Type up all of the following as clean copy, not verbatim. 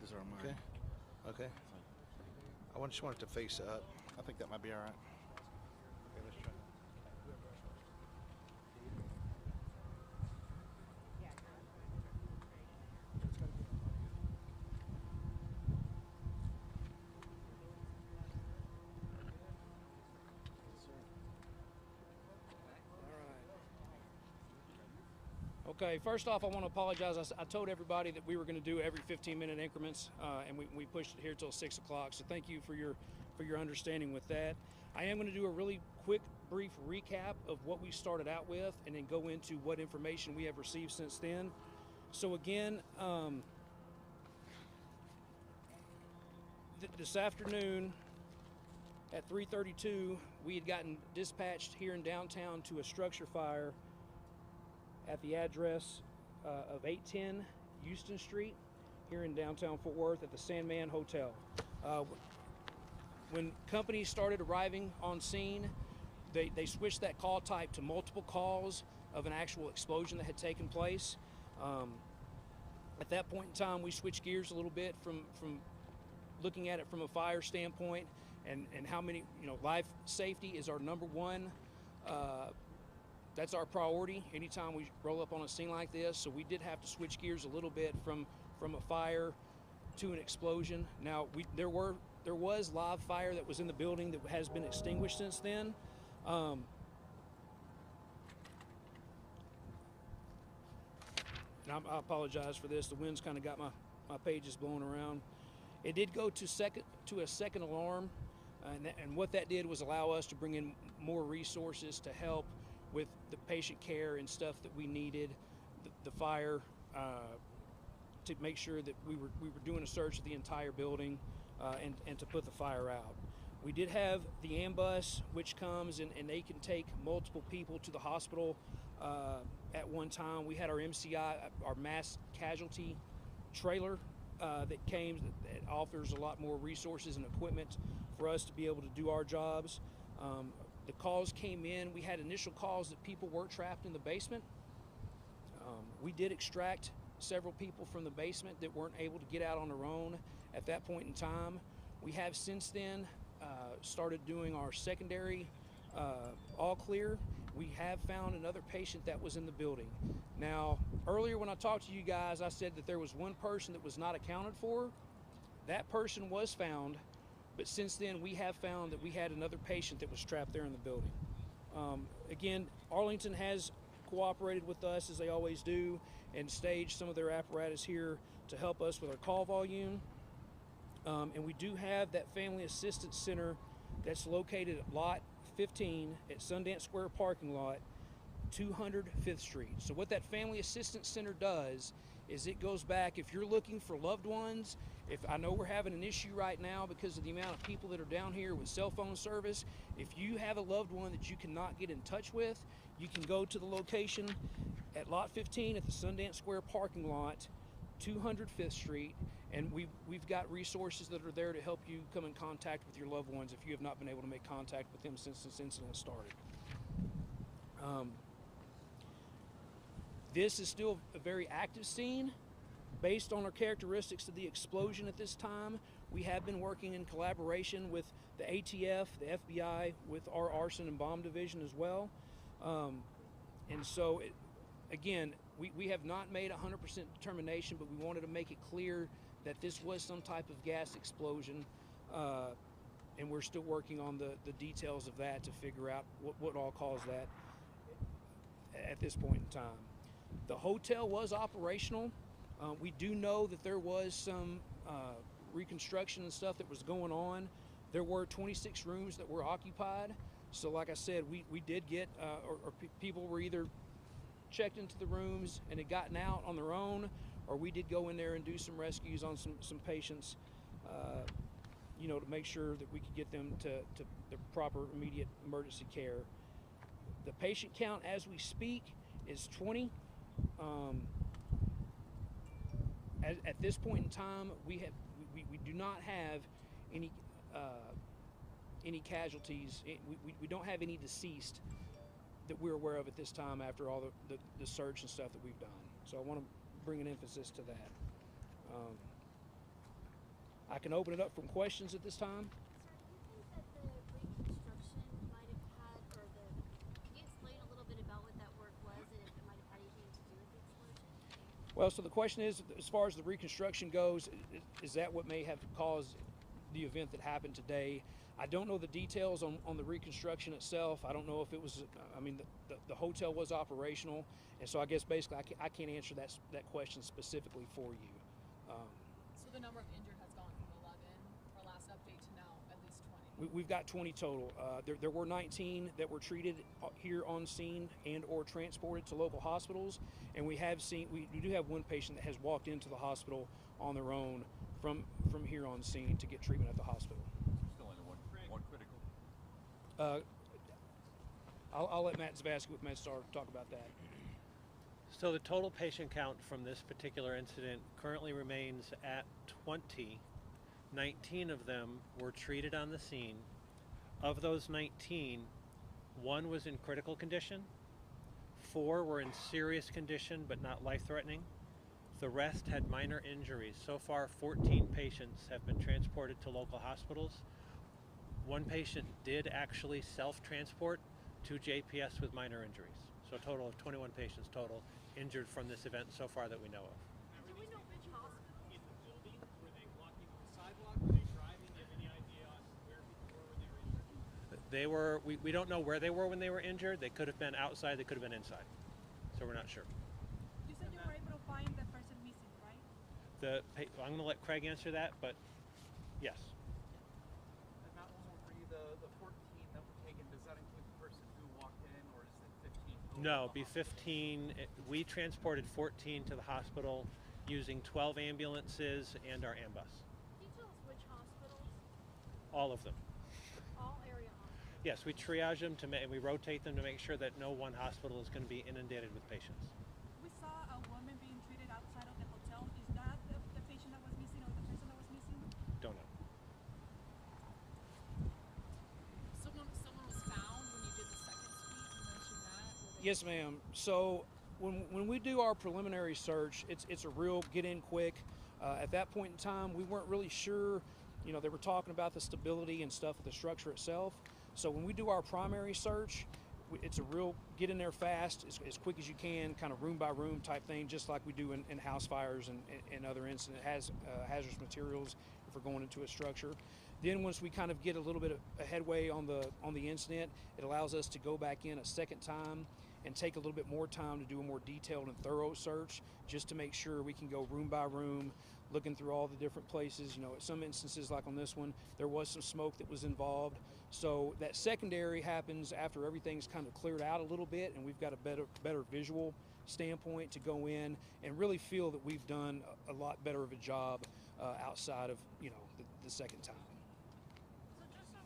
These are mine. Okay. Okay. I just want it to face up. I think that might be all right. Okay, let's try. Okay, first off, I want to apologize. I told everybody that we were going to do every 15-minute increments, and we pushed it here till 6 o'clock. So thank you for your understanding with that. I am going to do a really quick, brief recap of what we started out with, and then go into what information we have received since then. So again, this afternoon at 3:32, we had gotten dispatched here in downtown to a structure fire at the address of 810 Houston Street here in downtown Fort Worth at the Sandman Hotel. When companies started arriving on scene, they switched that call type to multiple calls of an actual explosion that had taken place. At that point in time, we switched gears a little bit from looking at it from a fire standpoint, and how many, life safety is our number one. That's our priority anytime we roll up on a scene like this. So we did have to switch gears a little bit from a fire to an explosion. Now there was live fire that was in the building that has been extinguished since then. And I apologize for this. The wind's kind of got my pages blowing around. It did go to a second alarm, and what that did was allow us to bring in more resources to help with the patient care and stuff that we needed, the fire, to make sure that we were doing a search of the entire building, and to put the fire out. We did have the ambulance, which comes and they can take multiple people to the hospital at one time. We had our MCI, our mass casualty trailer, that came, that offers a lot more resources and equipment for us to be able to do our jobs. The calls came in. We had initial calls that people were trapped in the basement. We did extract several people from the basement that weren't able to get out on their own at that point in time. We have since then started doing our secondary all clear. We have found another patient that was in the building. Now, earlier when I talked to you guys, I said that there was one person that was not accounted for. That person was found, but since then we have found that we had another patient that was trapped there in the building. Again, Arlington has cooperated with us, as they always do, and staged some of their apparatus here to help us with our call volume. And we do have that Family Assistance Center that's located at Lot 15 at Sundance Square parking lot, 205th Street. So what that Family Assistance Center does is it goes back, if you're looking for loved ones, if I know we're having an issue right now because of the amount of people that are down here with cell phone service, if you have a loved one that you cannot get in touch with, you can go to the location at Lot 15 at the Sundance Square parking lot, 205th Street, and we've got resources that are there to help you come in contact with your loved ones if you have not been able to make contact with them since this incident started. This is still a very active scene. Based on our characteristics of the explosion at this time, we have been working in collaboration with the ATF, the FBI, with our arson and bomb division as well. And so, again, we have not made 100% determination, but we wanted to make it clear that this was some type of gas explosion, and we're still working on the details of that to figure out what all caused that at this point in time. The hotel was operational. We do know that there was some reconstruction and stuff that was going on. There were 26 rooms that were occupied. So like I said, we did get, or people were either checked into the rooms and had gotten out on their own, or we did go in there and do some rescues on some patients, to make sure that we could get them to the proper immediate emergency care. The patient count as we speak is 20. At this point in time, we do not have any casualties. We don't have any deceased that we're aware of at this time after all the search and stuff that we've done. So I want to bring an emphasis to that. I can open it up from questions at this time. Sir, do you think that the reconstruction might have had, or the, can you explain a little bit about what that work was and if it might have had anything to do with the explosion? Well, so the question is, as far as the reconstruction goes, is that what may have caused the event that happened today? I don't know the details on the reconstruction itself. I don't know if it was, I mean, the hotel was operational, and so I guess basically I can't answer that question specifically for you. So the number of injured has gone from 11, our last update, to now at least 20. We've got 20 total. There were 19 that were treated here on scene and or transported to local hospitals, and we do have one patient that has walked into the hospital on their own from here on scene to get treatment at the hospital. Still only one critical. I'll let Matt Zvasky with MedStar talk about that. So the total patient count from this particular incident currently remains at 20. 19 of them were treated on the scene. Of those 19, 1 was in critical condition, 4 were in serious condition but not life-threatening. The rest had minor injuries. So far, 14 patients have been transported to local hospitals. 1 patient did actually self-transport to JPS with minor injuries. So a total of 21 patients total injured from this event so far that we know of. Do we know which hospital? In the building? Were they blocking the sidewalk? Were they driving? Do you have any idea on where people were when they were injured? We don't know where they were when they were injured. They could have been outside, they could have been inside. So we're not sure. You said you were able to find the person missing, right? I'm going to let Craig answer that, but yes. And that was for you, the 14 that were taken, does that include the person who walked in, or is it 15? No, be 15. We transported 14 to the hospital using 12 ambulances and our ambus. Can you tell us which hospitals? All of them. All area hospitals. Yes, we triage them and we rotate them to make sure that no one hospital is going to be inundated with patients. We saw a woman being treated outside of the hotel. Is that the patient that was missing or the person that was missing? Don't know. Someone was found when you did the second sweep. You mentioned that. Were they- Yes, ma'am. So when we do our preliminary search, it's a real get in quick. At that point in time, we weren't really sure. You know, they were talking about the stability and stuff of the structure itself. So when we do our primary search, it's a real get in there fast, as quick as you can, kind of room by room type thing, just like we do in house fires and other incident hazardous materials if we're going into a structure. Then once we kind of get a little bit of a headway on the incident, it allows us to go back in a second time and take a little bit more time to do a more detailed and thorough search, just to make sure we can go room by room, looking through all the different places. You know, at some instances, like on this one, there was some smoke that was involved. So that secondary happens after everything's kind of cleared out a little bit, and we've got a better visual standpoint to go in and really feel that we've done a lot better of a job outside of, you know, the second time. So just so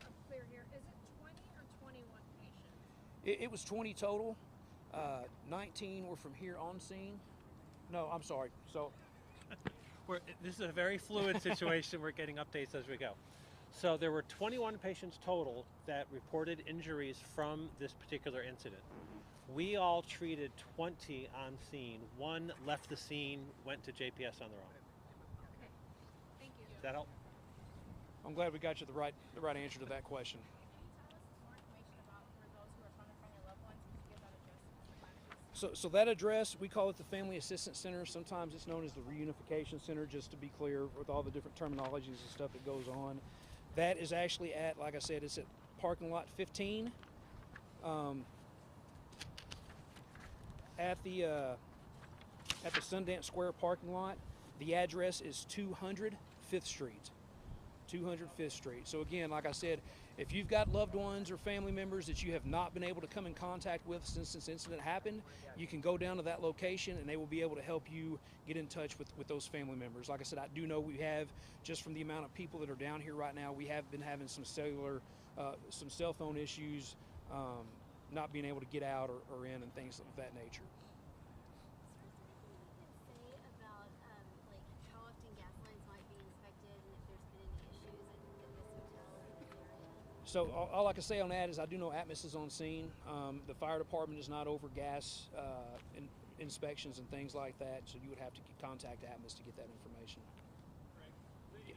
I'm clear here, is it 20 or 21 patients? It was 20 total. 19 were from here on scene. No, I'm sorry. So This is a very fluid situation. We're getting updates as we go. So there were 21 patients total that reported injuries from this particular incident. We all treated 20 on scene. 1 left the scene, went to JPS on their own. Okay. Thank you. Does that help? I'm glad we got you the right answer to that question. Can you tell us more information about for those who are coming from your loved ones? Can you give that address? So that address, we call it the Family Assistance Center. Sometimes it's known as the Reunification Center, just to be clear with all the different terminologies and stuff that goes on. That is actually at, like I said, it's at parking lot 15. At the Sundance Square parking lot. The address is 200 5th Street. 200 5th Street. So again, like I said, if you've got loved ones or family members that you have not been able to come in contact with since this incident happened, you can go down to that location and they will be able to help you get in touch with those family members. Like I said, I do know we have, just from the amount of people that are down here right now, we have been having some some cell phone issues, not being able to get out or in and things of that nature. Sir, is there anything you can say about like how often gas lines might be inspected and if there's been any issues at this hotel or in this area? So all I can say on that is I do know Atmos is on scene. The fire department is not over gas inspections and things like that, so you would have to contact Atmos to get that information. Right.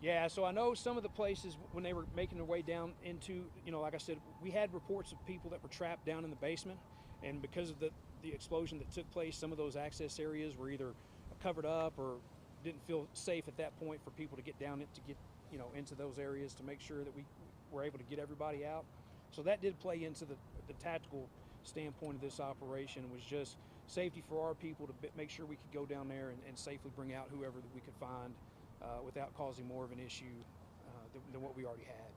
Yeah, so I know some of the places when they were making their way down into, like I said, we had reports of people that were trapped down in the basement, and because of the explosion that took place, some of those access areas were either covered up or didn't feel safe at that point for people to get down it to get, into those areas to make sure that we were able to get everybody out. So that did play into the tactical standpoint of this operation, was just safety for our people to make sure we could go down there and safely bring out whoever that we could find without causing more of an issue than what we already had.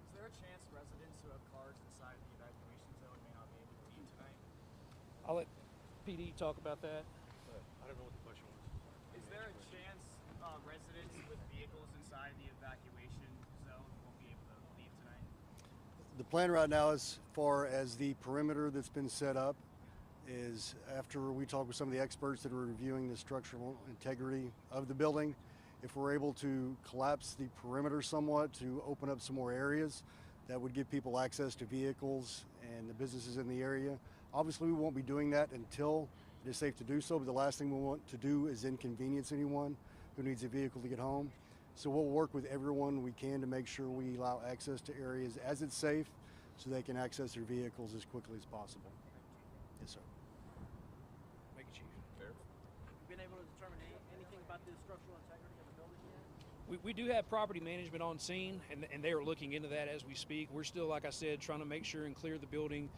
Is there a chance residents who have cars inside the evacuation zone may not be able to leave tonight? I'll let PD talk about that. I don't know what the question was. Is there a chance residents with vehicles inside the evacuation zone won't be able to leave tonight? The plan right now, as far as the perimeter that's been set up, is after we talk with some of the experts that are reviewing the structural integrity of the building, if we're able to collapse the perimeter somewhat to open up some more areas, that would give people access to vehicles and the businesses in the area. Obviously, we won't be doing that until it is safe to do so, but the last thing we want to do is inconvenience anyone who needs a vehicle to get home. So we'll work with everyone we can to make sure we allow access to areas as it's safe so they can access their vehicles as quickly as possible. Yes, sir. Make it, Chief. Been able to determine anything about the structural integrity of the building yet? We do have property management on scene, and they are looking into that as we speak. We're still, like I said, trying to make sure and clear the building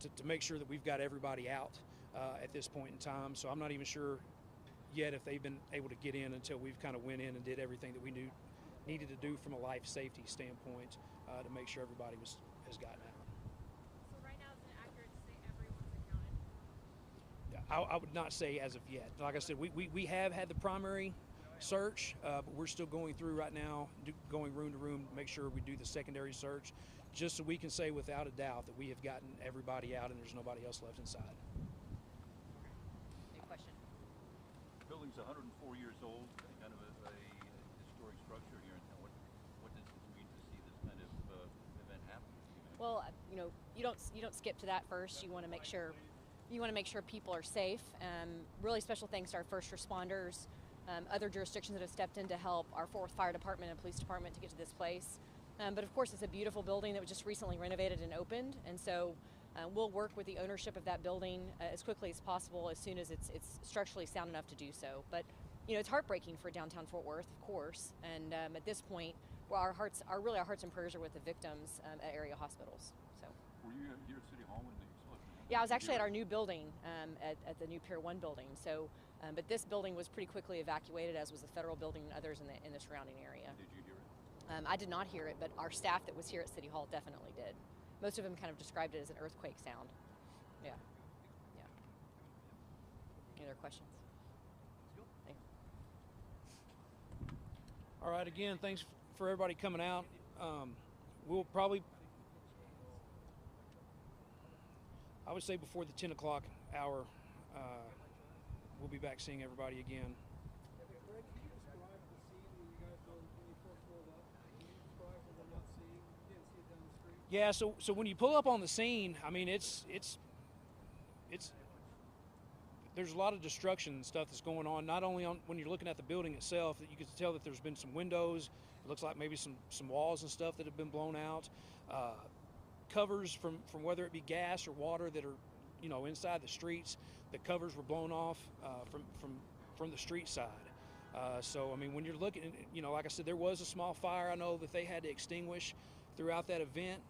to make sure that we've got everybody out at this point in time. So I'm not even sure yet if they've been able to get in until we've kind of went in and did everything that we needed to do from a life safety standpoint to make sure everybody has gotten out. So right now, is it accurate to say everyone's accounted? I would not say as of yet. Like I said, we have had the primary search, but we're still going through right now, going room to room to make sure we do the secondary search, just so we can say without a doubt that we have gotten everybody out and there's nobody else left inside. New question. The building's 104 years old, kind of a historic structure here in town. What does it mean to see this kind of event happen? Well, you don't skip to that first. You want to make sure people are safe. Really special thanks to our first responders, other jurisdictions that have stepped in to help our 4th Fire Department and Police Department to get to this place. But of course, it's a beautiful building that was just recently renovated and opened, and so we'll work with the ownership of that building as quickly as possible, as soon as it's structurally sound enough to do so. But it's heartbreaking for downtown Fort Worth, of course, and at this point, well, our hearts and prayers are with the victims at area hospitals. So. Were you here at City Hall when the explosion happened? Yeah, I was actually at our new building, at the new Pier 1 building. So, but this building was pretty quickly evacuated, as was the federal building and others in the surrounding area. Did you hear it? I did not hear it, but our staff that was here at City Hall definitely did. Most of them kind of described it as an earthquake sound. Yeah. Any other questions? Thanks. All right, again, thanks for everybody coming out. We'll probably, I would say before the 10 o'clock hour, we'll be back seeing everybody again. Greg, can you describe the scene when you guys when you first rolled up? Can you describe what they're not seeing? You didn't see it down the street. Yeah, so when you pull up on the scene, I mean, it's there's a lot of destruction and stuff that's going on. Not only on when you're looking at the building itself, that you can tell that there's been some windows. It looks like maybe some walls and stuff that have been blown out. Covers from whether it be gas or water that are inside the streets. The covers were blown off from the street side. So I mean, when you're looking, like I said, there was a small fire I know that they had to extinguish throughout that event.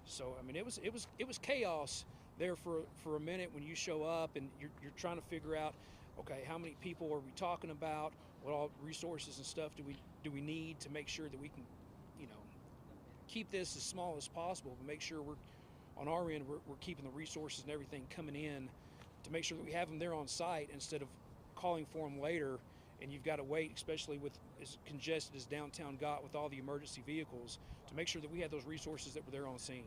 So I mean, it was chaos there for a minute when you show up and you're trying to figure out, okay, how many people are we talking about? What all resources and stuff do we need to make sure that we can, keep this as small as possible, but make sure we're on our end we're keeping the resources and everything coming in to make sure that we have them there on site instead of calling for them later and you've got to wait, especially with as congested as downtown got with all the emergency vehicles, to make sure that we had those resources that were there on scene.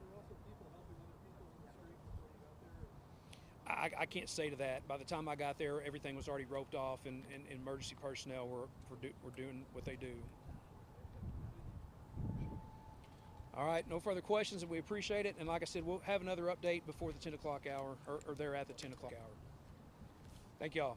Were there also people helping other people in the street before you got there? I can't say to that. By the time I got there, everything was already roped off and emergency personnel were doing what they do. All right, no further questions, and we appreciate it. And like I said, we'll have another update before the 10 o'clock hour, or there at the 10 o'clock hour. Thank y'all.